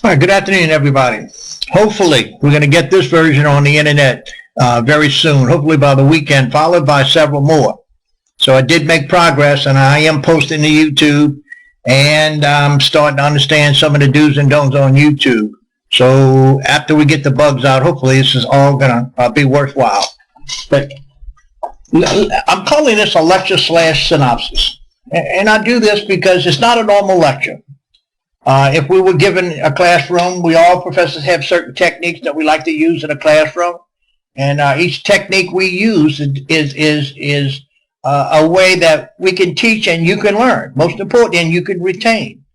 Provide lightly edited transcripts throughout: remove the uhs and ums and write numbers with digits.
All right, good afternoon, everybody. Hopefully, we're going to get this version on the internet very soon, hopefully by the weekend, followed by several more. So I did make progress, and I am posting to YouTube, and I'm starting to understand some of the do's and don'ts on YouTube. So after we get the bugs out, hopefully this is all going to be worthwhile. But I'm calling this a lecture / synopsis. And I do this because it's not a normal lecture. If we were given a classroom, we all professors have certain techniques that we like to use in a classroom. And each technique we use is a way that we can teach and you can learn. Most important, and you can retain.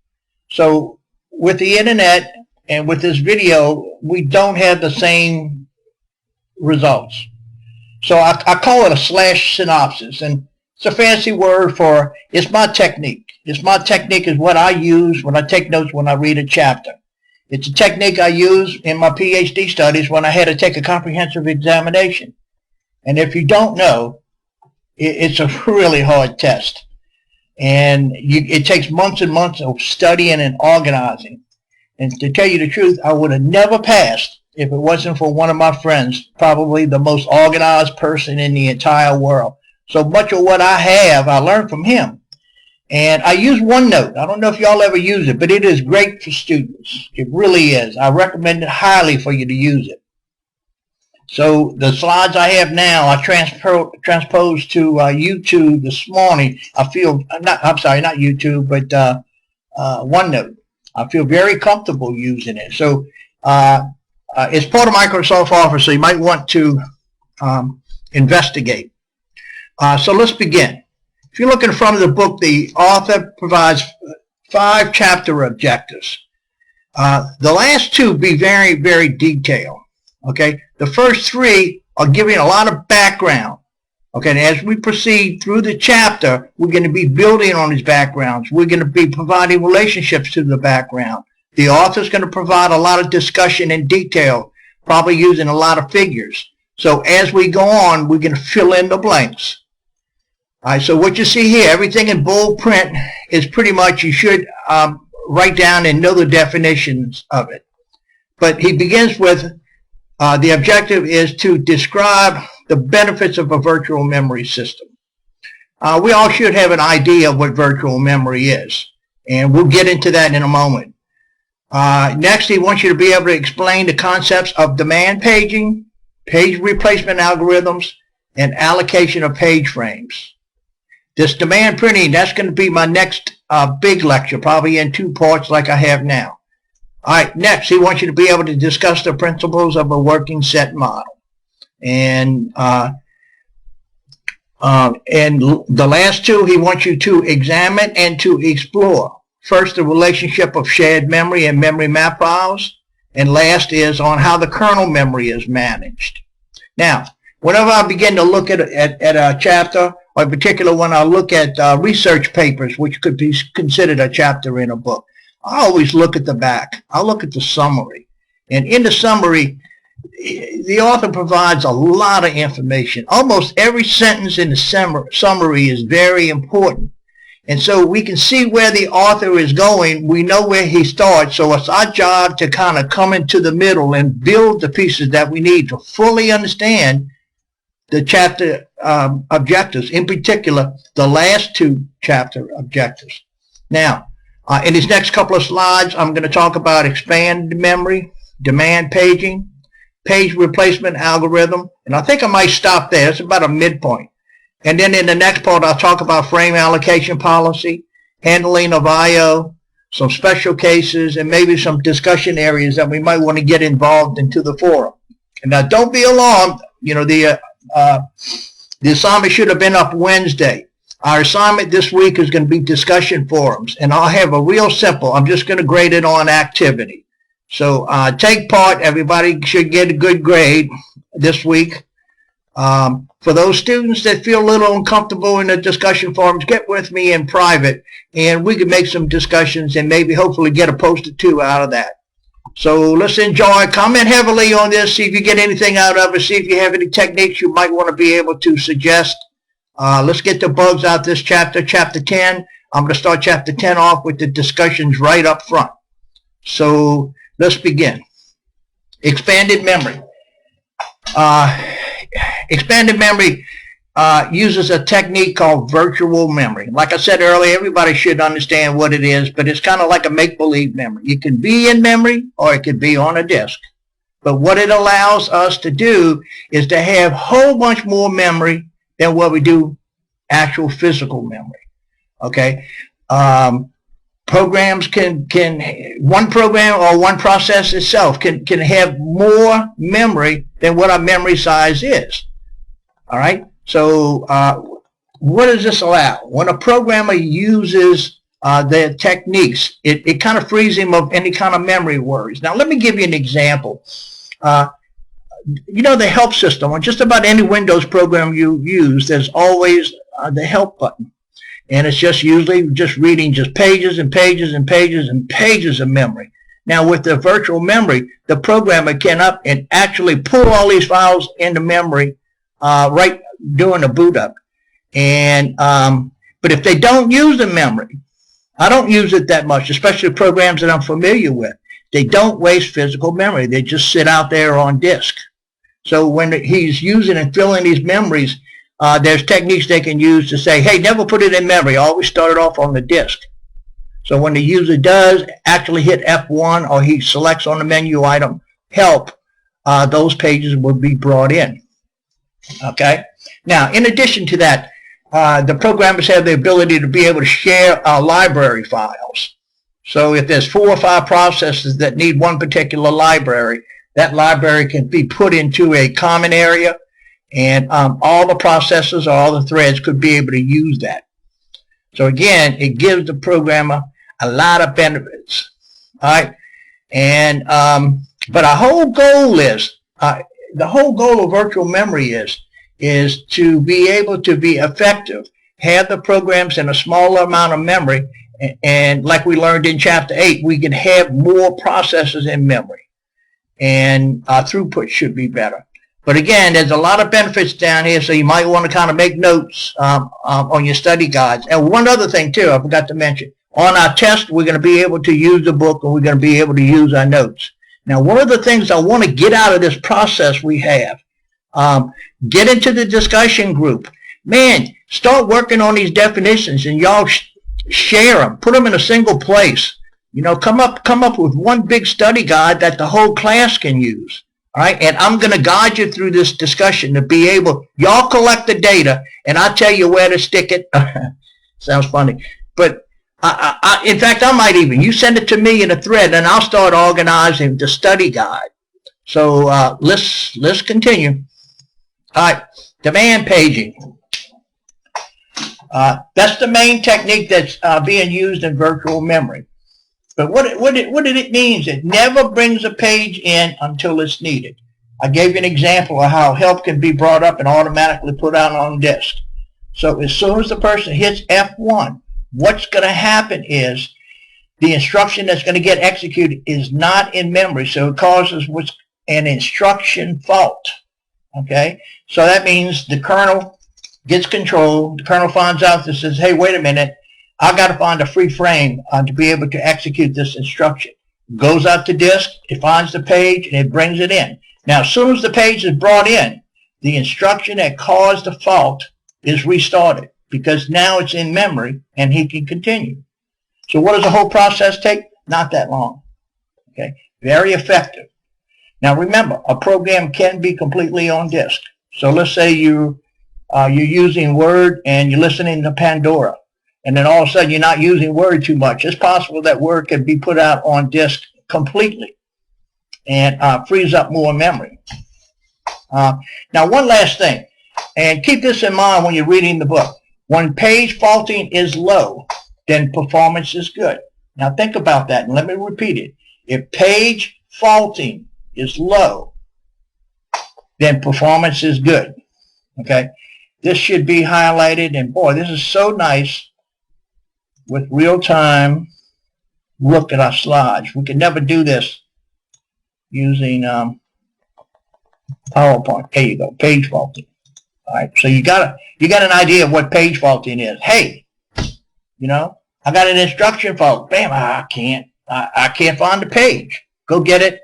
So with the internet and with this video, we don't have the same results. So I call it a / synopsis. And it's a fancy word for it's my technique. It's my technique is what I use when I take notes when I read a chapter. It's a technique I use in my PhD studies when I had to take a comprehensive examination. And if you don't know, it's a really hard test. And it takes months and months of studying and organizing. And to tell you the truth, I would have never passed if it wasn't for one of my friends, probably the most organized person in the entire world. So much of what I have, I learned from him. And I use OneNote. I don't know if y'all ever use it, but it is great for students. It really is. I recommend it highly for you to use it. So the slides I have now, I transposed to YouTube this morning. I'm sorry, not YouTube, but OneNote. I feel very comfortable using it. So it's part of Microsoft Office, so you might want to investigate. So let's begin. If you look in front of the book, the author provides 5 chapter objectives. The last 2 be very, very detailed. Okay, the first 3 are giving a lot of background. Okay, and as we proceed through the chapter, we're going to be building on these backgrounds. We're going to be providing relationships to the background. The author's going to provide a lot of discussion in detail, probably using a lot of figures. So as we go on, we're going to fill in the blanks. All right, so what you see here, everything in bold print is pretty much, you should write down and know the definitions of it. But he begins with, the objective is to describe the benefits of a virtual memory system. We all should have an idea of what virtual memory is, and we'll get into that in a moment. Next, he wants you to be able to explain the concepts of demand paging, page replacement algorithms, and allocation of page frames. This demand printing, that's going to be my next big lecture, probably in 2 parts like I have now. All right, next, he wants you to be able to discuss the principles of a working set model. And the last 2, he wants you to examine and to explore. First, the relationship of shared memory and memory map files. And last is on how the kernel memory is managed. Now, whenever I begin to look at a chapter, or in particular when I look at research papers, which could be considered a chapter in a book, I always look at the back. I look at the summary. And in the summary, the author provides a lot of information. Almost every sentence in the summary is very important. And so we can see where the author is going. We know where he starts. So it's our job to kind of come into the middle and build the pieces that we need to fully understand the chapter objectives, in particular, the last 2 chapter objectives. Now, in these next couple of slides, I'm going to talk about expanded memory, demand paging, page replacement algorithm, and I think I might stop there. It's about a midpoint. And then in the next part, I'll talk about frame allocation policy, handling of I/O, some special cases, and maybe some discussion areas that we might want to get involved into the forum. And now, don't be alarmed. You know, the assignment should have been up Wednesday. Our assignment this week is going to be discussion forums, and I'll have a real simple, I'm just going to grade it on activity. So take part. Everybody should get a good grade this week. For those students that feel a little uncomfortable in the discussion forums, get with me in private, and we can make some discussions and maybe hopefully get a post or 2 out of that. So let's enjoy. Comment heavily on this. See if you get anything out of it. See if you have any techniques you might want to be able to suggest. Let's get the bugs out this chapter, chapter 10. I'm going to start chapter 10 off with the discussions right up front. So let's begin. Expanded memory. Expanded memory uses a technique called virtual memory. Like I said earlier, everybody should understand what it is, but it's kind of like a make-believe memory. It can be in memory or it could be on a disk. But what it allows us to do is to have a whole bunch more memory than what we do actual physical memory. Okay? Programs can one program or one process itself can have more memory than what our memory size is. All right? So what does this allow? When a programmer uses the techniques, it kind of frees him of any kind of memory worries. Now, let me give you an example. You know, the help system, on just about any Windows program you use, there's always the help button. And it's just usually just reading just pages and pages and pages and pages of memory. Now, with the virtual memory, the programmer can up and actually pull all these files into memory right during the boot up. And but if they don't use the memory, I don't use it that much, especially programs that I'm familiar with. They don't waste physical memory. They just sit out there on disk. So when he's using and filling these memories, there's techniques they can use to say, hey, never put it in memory. Always start it off on the disk. So when the user does actually hit F1 or he selects on the menu item help, those pages will be brought in. Okay? Now, in addition to that, the programmers have the ability to be able to share library files. So if there's 4 or 5 processes that need one particular library, that library can be put into a common area, and all the processes or all the threads could be able to use that. So again, it gives the programmer a lot of benefits. All right? And but our whole goal is, the whole goal of virtual memory is to be able to be effective, have the programs in a smaller amount of memory, and like we learned in Chapter 8, we can have more processes in memory, and our throughput should be better. But again, there's a lot of benefits down here, so you might want to kind of make notes on your study guides. And one other thing, too, I forgot to mention. On our test, we're going to be able to use the book, and we're going to be able to use our notes. Now, one of the things I want to get out of this process we have, get into the discussion group. Man, start working on these definitions, and y'all share them. Put them in a single place. You know, come up with one big study guide that the whole class can use. All right, and I'm going to guide you through this discussion to be able, y'all collect the data, and I'll tell you where to stick it. Sounds funny. But in fact, I might even, you send it to me in a thread, and I'll start organizing the study guide. So let's continue. All right, demand paging. That's the main technique that's being used in virtual memory. But what did it mean? It never brings a page in until it's needed. I gave you an example of how help can be brought up and automatically put out on disk. So as soon as the person hits F1, what's going to happen is the instruction that's going to get executed is not in memory, so it causes what's an instruction fault. Okay? So that means the kernel gets control. The kernel finds out that says, hey, wait a minute, I've got to find a free frame to be able to execute this instruction. Goes out to disk, it finds the page, and it brings it in. Now, as soon as the page is brought in, the instruction that caused the fault is restarted because now it's in memory and he can continue. So what does the whole process take? Not that long. Okay, very effective. Now remember, a program can be completely on disk. So let's say you're using Word and you're listening to Pandora, and then all of a sudden you're not using Word too much. It's possible that Word can be put out on disk completely and frees up more memory. Now one last thing, and keep this in mind when you're reading the book. When page faulting is low, then performance is good. Now think about that, and let me repeat it. If page faulting is low, then performance is good. Okay? This should be highlighted, and boy, this is so nice with real-time look at our slides. We could never do this using PowerPoint. There you go, page faulting. All right, so you got an idea of what page faulting is. Hey, you know, I got an instruction fault. Bam, I can't find the page. Go get it,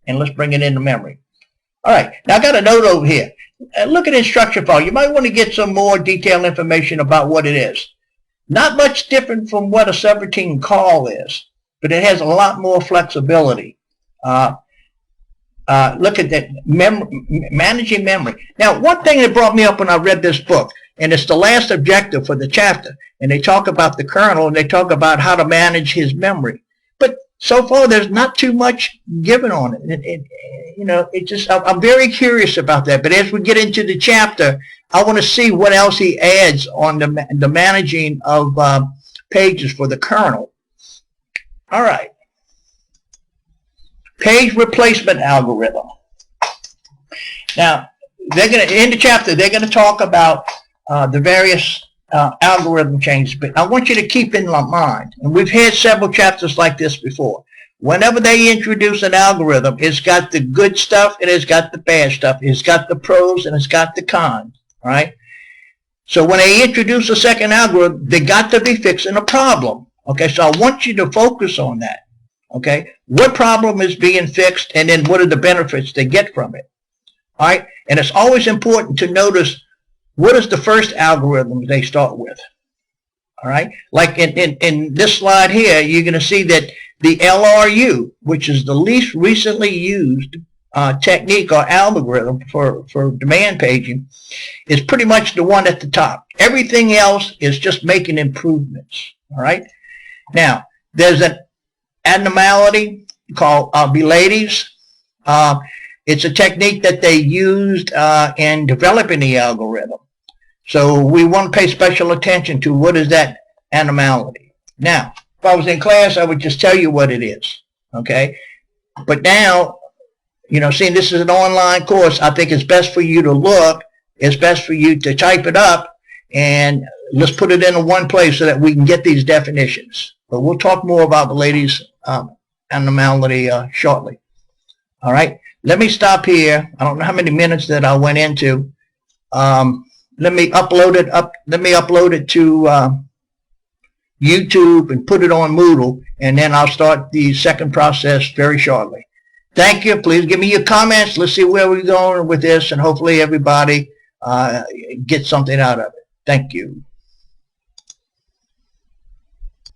and let's bring it into memory. All right, now I got a note over here. Look at instruction file. You might want to get some more detailed information about what it is. Not much different from what a subroutine call is, but it has a lot more flexibility. Look at that, managing memory. Now, one thing that brought me up when I read this book, and it's the last objective for the chapter, and they talk about the kernel, and they talk about how to manage his memory. But so far, there's not too much given on it. I'm very curious about that. But as we get into the chapter, I want to see what else he adds on the managing of pages for the kernel. All right. Page replacement algorithm. Now, in the chapter, they're going to talk about the various algorithm changes. But I want you to keep in mind, and we've had several chapters like this before. Whenever they introduce an algorithm, it's got the good stuff and it's got the bad stuff. It's got the pros and it's got the cons, right? So when they introduce a second algorithm, they got to be fixing a problem. Okay, so I want you to focus on that. Okay, what problem is being fixed, and then what are the benefits they get from it? All right, and it's always important to notice what is the first algorithm they start with. All right, like in this slide here, you're going to see that the LRU, which is the least recently used technique or algorithm for demand paging, is pretty much the one at the top. Everything else is just making improvements. All right. Now, there's an abnormality called Beliades. It's a technique that they used in developing the algorithm. So we want to pay special attention to what is that abnormality. Now, if I was in class, I would just tell you what it is, okay? But now, seeing this is an online course, I think it's best for you to look, it's best for you to type it up, and let's put it in one place so that we can get these definitions. But we'll talk more about the ladies' abnormality shortly. All right, let me stop here. I don't know how many minutes that I went into. Let me upload it to YouTube and put it on Moodle, and then I'll start the second process very shortly. Thank you. Please give me your comments. Let's see where we're going with this, and hopefully everybody gets something out of it. Thank you.